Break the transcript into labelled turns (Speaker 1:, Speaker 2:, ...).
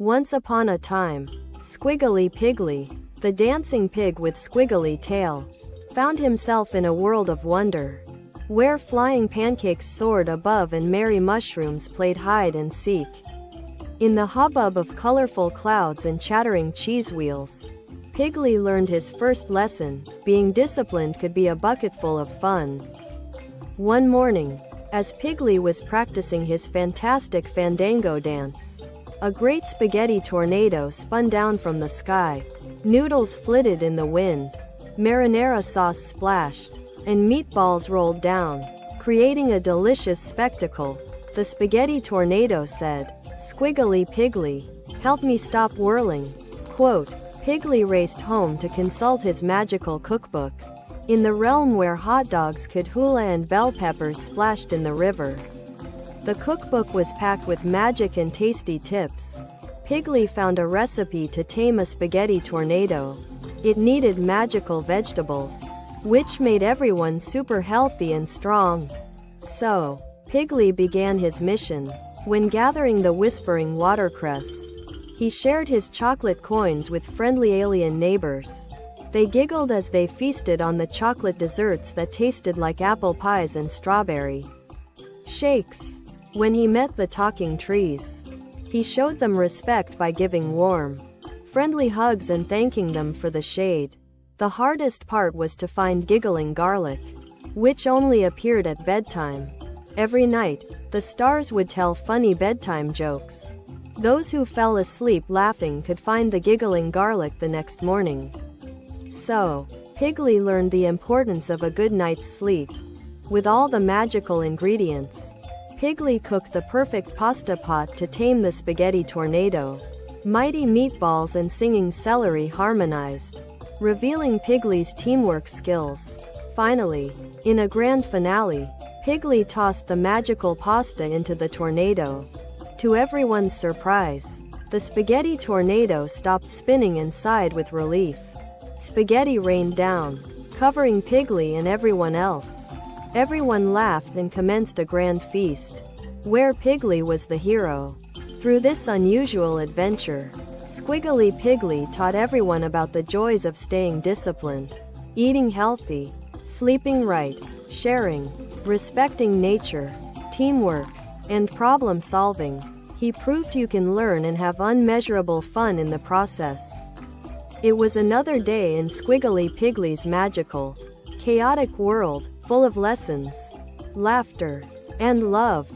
Speaker 1: Once upon a time, Squiggly Piggly, the dancing pig with squiggly tail, found himself in a world of wonder, where flying pancakes soared above and merry mushrooms played hide and seek. In the hubbub of colorful clouds and chattering cheese wheels, Piggly learned his first lesson: being disciplined could be a bucketful of fun. One morning, as Piggly was practicing his fantastic fandango dance, a great spaghetti tornado spun down from the sky. Noodles flitted in the wind, marinara sauce splashed, and meatballs rolled down, creating a delicious spectacle. The spaghetti tornado said, "Squiggly Piggly, help me stop whirling." Quote, Piggly raced home to consult his magical cookbook. In the realm where hotdogs could hula and bell peppers splashed in the river, the cookbook was packed with magic and tasty tips. Piggly found a recipe to tame a spaghetti tornado. It needed magical vegetables, which made everyone super healthy and strong. So, Piggly began his mission. When gathering the whispering watercress, he shared his chocolate coins with friendly alien neighbors. They giggled as they feasted on the chocolate desserts that tasted like apple pies and strawberry shakes. When he met the talking trees, he showed them respect by giving warm, friendly hugs and thanking them for the shade. The hardest part was to find giggling garlic, which only appeared at bedtime. Every night, the stars would tell funny bedtime jokes. Those who fell asleep laughing could find the giggling garlic the next morning. So, Piggly learned the importance of a good night's sleep. With all the magical ingredients, Piggly cooked the perfect pasta pot to tame the spaghetti tornado. Mighty meatballs and singing celery harmonized, revealing Piggly's teamwork skills. Finally, in a grand finale, Piggly tossed the magical pasta into the tornado. To everyone's surprise, the spaghetti tornado stopped spinning and sighed with relief. Spaghetti rained down, covering Piggly and everyone else. Everyone laughed and commenced a grand feast, where Piggly was the hero. Through this unusual adventure, Squiggly Piggly taught everyone about the joys of staying disciplined, eating healthy, sleeping right, sharing, respecting nature, teamwork, and problem solving. He proved you can learn and have unmeasurable fun in the process. It was another day in Squiggly Piggly's magical, chaotic world, full of lessons, laughter, and love.